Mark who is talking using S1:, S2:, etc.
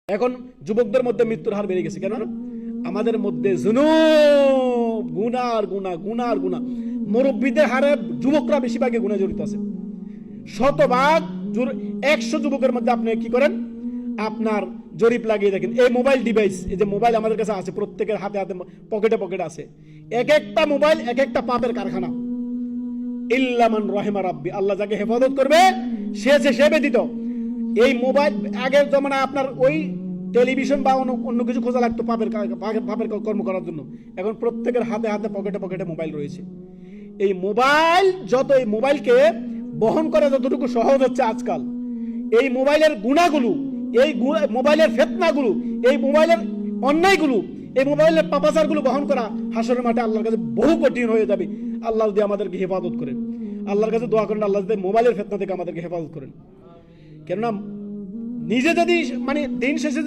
S1: এখন যুবকদের মধ্যে মৃত্যুর হার বেড়ে গেছে কেন? আমাদের মধ্যে যুনুব, গুনার গুনাহ। মুরব্বীদের হারে যুবকরা বেশিরভাগই গুনাহে জড়িত আছে। 100 যুবকের মধ্যে আপনি কি করেন? আপনার জরিপ লাগিয়ে দেখেন। এই মোবাইল ডিভাইস, এই যে মোবাইল আমাদের কাছে আছে, প্রত্যেকের হাতে হাতে পকেটে আছে। এক একটা মোবাইল এক একটা পাপের কারখানা। ইল্লা মান রাহিমা রাব্বি, আল্লাহ যাকে হেফাজত করবে সে ব্যতীত। এই মোবাইল আগের জমানায় আপনার ওই টেলিভিশন বা অন্য কিছু খোঁজা লাগতো পাপের কর্ম করার জন্য। এখন প্রত্যেকের হাতে হাতে পকেটে মোবাইল রয়েছে। এই মোবাইলকে বহন করা যতটুকু সহজ হচ্ছে আজকাল, এই মোবাইলের গুণাগুলো, এই মোবাইলের ফিতনাগুলো, এই মোবাইলের অন্যায়গুলো, এই মোবাইলের পাপাচারগুলো বহন করা হাসরের মাঠে আল্লাহর কাছে বহু কঠিন হয়ে যাবে। আল্লাহ যদি আমাদেরকে হেফাজত করেন, আল্লাহর কাছে দোয়া করেন আল্লাহ যদি মোবাইলের ফিতনা থেকে আমাদেরকে হেফাজত করেন। কেননা নিজে যদি দিন শেষে